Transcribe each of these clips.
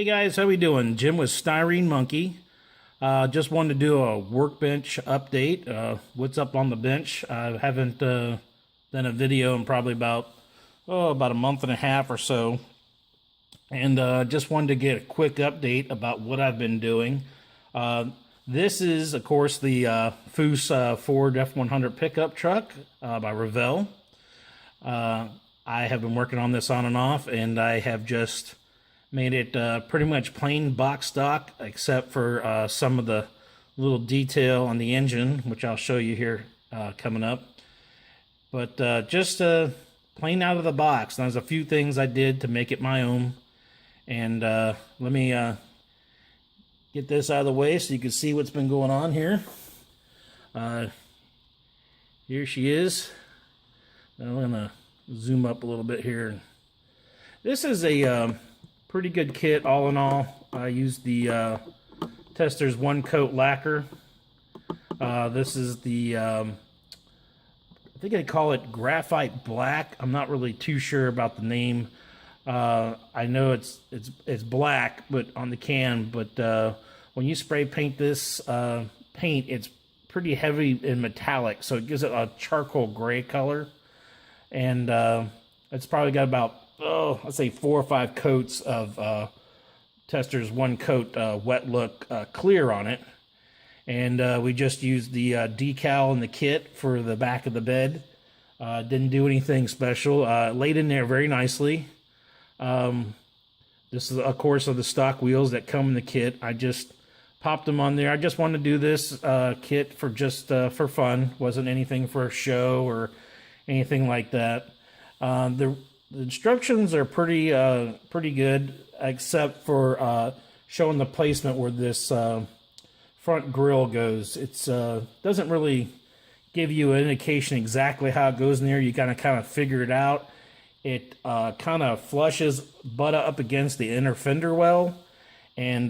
Hey guys, how we doing? Jim with Styrene Monkey. Just wanted to do a workbench update. What's up on the bench? I haven't done a video in probably about a month and a half or so, and just wanted to get a quick update about what I've been doing. This is, of course, the Foose Ford F-100 pickup truck by Revell. I have been working on this on and off, and I have just made it pretty much plain box stock, except for some of the little detail on the engine, which I'll show you here coming up. But just plain out of the box. Now, there's a few things I did to make it my own. And let me get this out of the way so you can see what's been going on here. Here she is. Now I'm going to zoom up a little bit here. This is a pretty good kit, all in all. I used the Tester's one coat lacquer. This is the I think they call it graphite black. I'm not really too sure about the name. I know it's black, but on the can. But when you spray paint this paint, it's pretty heavy and metallic, so it gives it a charcoal gray color. And it's probably got about let's say 4 or 5 coats of Tester's one coat wet look clear on it. And we just used the decal in the kit for the back of the bed. Didn't do anything special. Laid in there very nicely. This is, of course, of the stock wheels that come in the kit. I just popped them on there. I just wanted to do this kit for just for fun. Wasn't anything for a show or anything like that. The instructions are pretty good, except for showing the placement where this front grille goes. It's doesn't really give you an indication exactly how it goes in there. You gotta kind of figure it out. It kind of flushes butt up against the inner fender well, and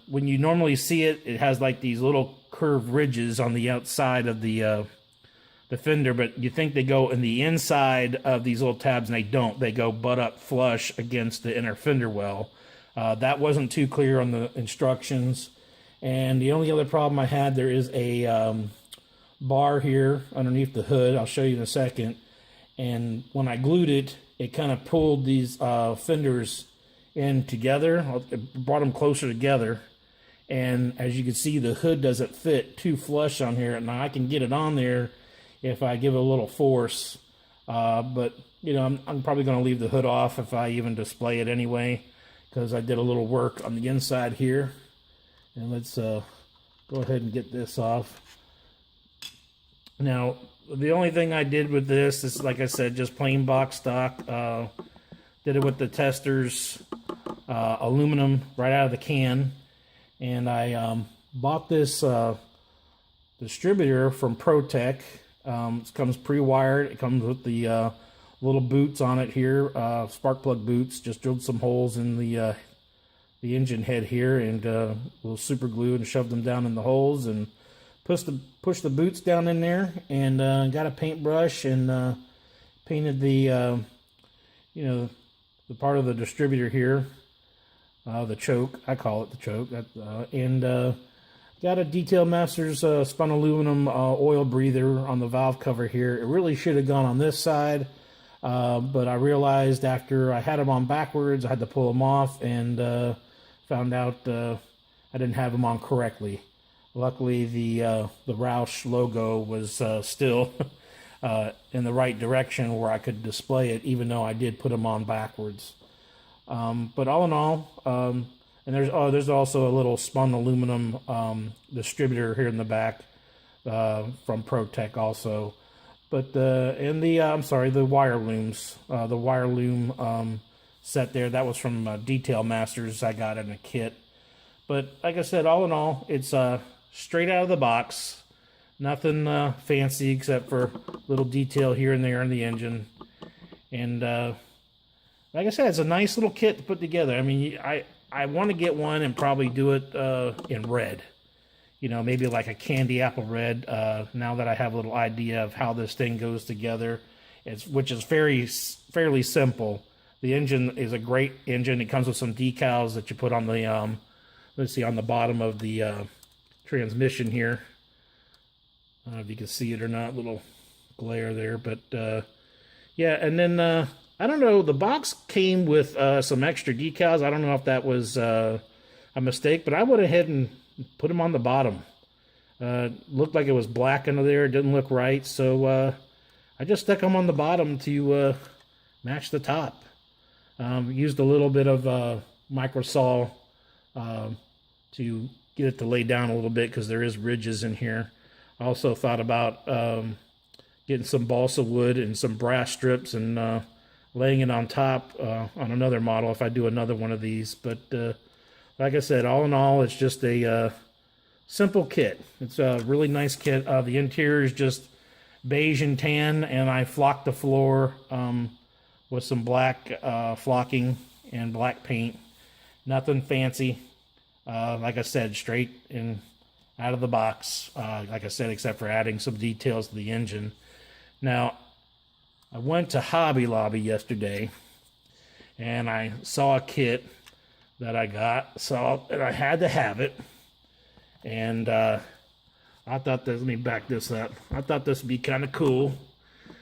when you normally see it, it has like these little curved ridges on the outside of the fender, but you think they go in the inside of these little tabs, and they don't. They go butt up flush against the inner fender well. That wasn't too clear on the instructions. And the only other problem I had, there is a bar here underneath the hood. I'll show you in a second. And when I glued it, it kind of pulled these fenders in together. It brought them closer together. And as you can see, the hood doesn't fit too flush on here. Now I can get it on there if I give it a little force, but you know, I'm probably going to leave the hood off if I even display it anyway, because I did a little work on the inside here. And let's go ahead and get this off. Now, the only thing I did with this is, like I said, just plain box stock. Did it with the Tester's aluminum right out of the can, and I bought this distributor from ProTech. It comes pre-wired. It comes with the little boots on it here, spark plug boots. Just drilled some holes in the engine head here, and a little super glue, and shoved them down in the holes, and push the boots down in there, and got a paintbrush and painted the you know, the part of the distributor here, the choke. I call it the choke, and got a Detail Masters spun aluminum oil breather on the valve cover here. It really should have gone on this side, but I realized after I had them on backwards, I had to pull them off, and found out I didn't have them on correctly. Luckily, the Roush logo was still in the right direction where I could display it, even though I did put them on backwards. But all in all, and there's also a little spun aluminum distributor here in the back from ProTech also. But and the the wire looms, the wire loom set there, that was from Detail Masters. I got in a kit. But like I said, all in all, it's straight out of the box. Nothing fancy except for little detail here and there in the engine. And like I said, it's a nice little kit to put together. I mean, I want to get one and probably do it in red. You know, maybe like a candy apple red, now that I have a little idea of how this thing goes together, which is fairly simple. The engine is a great engine. It comes with some decals that you put on the, let's see, on the bottom of the transmission here. I don't know if you can see it or not, little glare there, but yeah, and then I don't know, the box came with some extra decals. I don't know if that was a mistake, but I went ahead and put them on the bottom. Looked like it was black under there. It didn't look right, so I just stuck them on the bottom to match the top. Used a little bit of micro saw to get it to lay down a little bit because there is ridges in here. I also thought about getting some balsa wood and some brass strips and laying it on top on another model if I do another one of these. But like I said, all in all, it's just a simple kit. It's a really nice kit. The interior is just beige and tan, and I flocked the floor with some black flocking and black paint. Nothing fancy. Like I said, straight in out of the box, like I said, except for adding some details to the engine. Now, I went to Hobby Lobby yesterday, and I saw a kit that I got, and I had to have it. And I thought this, let me back this up. I thought this would be kind of cool.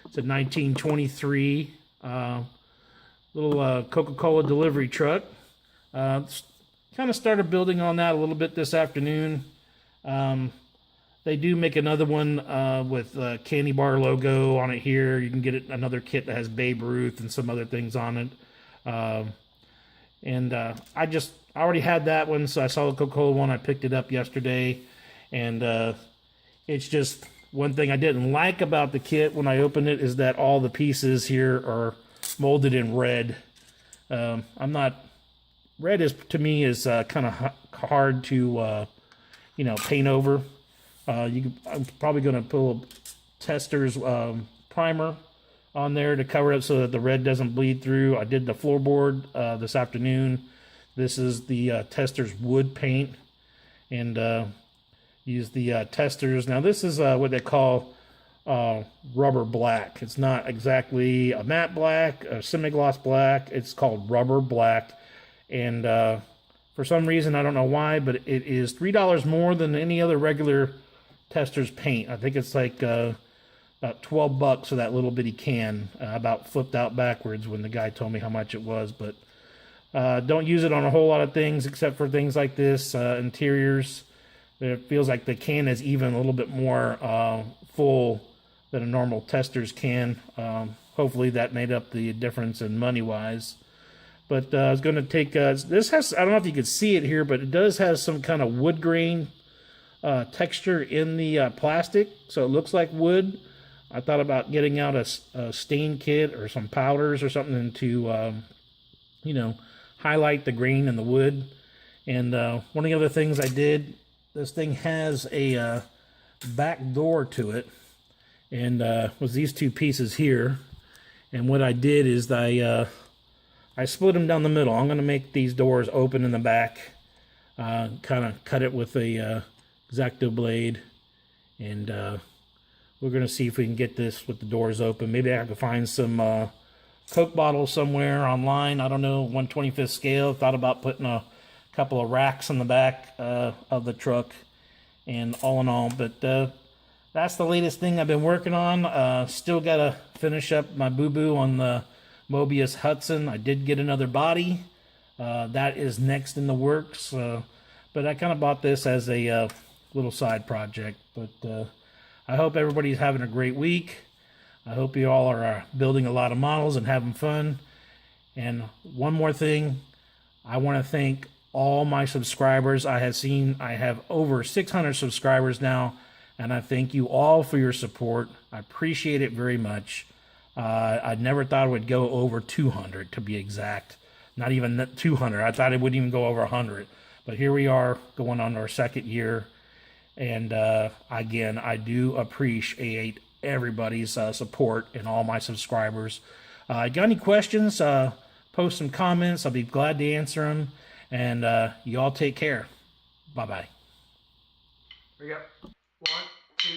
It's a 1923 little Coca-Cola delivery truck. Kind of started building on that a little bit this afternoon. They do make another one with candy bar logo on it here. You can get it another kit that has Babe Ruth and some other things on it. I already had that one, so I saw the Coca-Cola one. I picked it up yesterday, and it's just one thing I didn't like about the kit when I opened it is that all the pieces here are molded in red. Red is, to me, is kind of hard to paint over. I'm probably going to put a tester's primer on there to cover it so that the red doesn't bleed through. I did the floorboard this afternoon. This is the tester's wood paint, and use the testers. Now this is what they call rubber black. It's not exactly a matte black, a semi-gloss black. It's called rubber black, and for some reason, I don't know why, but it is $3 more than any other regular tester's paint. I think it's like about 12 bucks for that little bitty can, about flipped out backwards when the guy told me how much it was. But don't use it on a whole lot of things except for things like this, interiors. It feels like the can is even a little bit more full than a normal tester's can. Hopefully that made up the difference in money-wise. But I was going to take, this has, I don't know if you can see it here, but it does have some kind of wood grain texture in the plastic, so it looks like wood. I thought about getting out a stain kit or some powders or something to, highlight the grain in the wood. And one of the other things I did, this thing has a back door to it, and was these two pieces here. And what I did is I split them down the middle. I'm going to make these doors open in the back, kind of cut it with a X-Acto blade, and we're going to see if we can get this with the doors open. Maybe I could find some Coke bottles somewhere online. I don't know, 1/25th scale. Thought about putting a couple of racks in the back of the truck, and all in all. But that's the latest thing I've been working on. Still got to finish up my boo-boo on the Mobius Hudson. I did get another body. That is next in the works. But I kind of bought this as a little side project. But I hope everybody's having a great week. I hope you all are building a lot of models and having fun. And one more thing, I want to thank all my subscribers. I have over 600 subscribers now, and I thank you all for your support. I appreciate it very much. I never thought it would go over 200, to be exact. Not even 200. I thought it wouldn't even go over 100. But here we are, going on our second year. And again, I do appreciate everybody's support and all my subscribers. Got any questions? Post some comments. I'll be glad to answer them. And you all take care. Bye-bye. Here we go. 1, 2,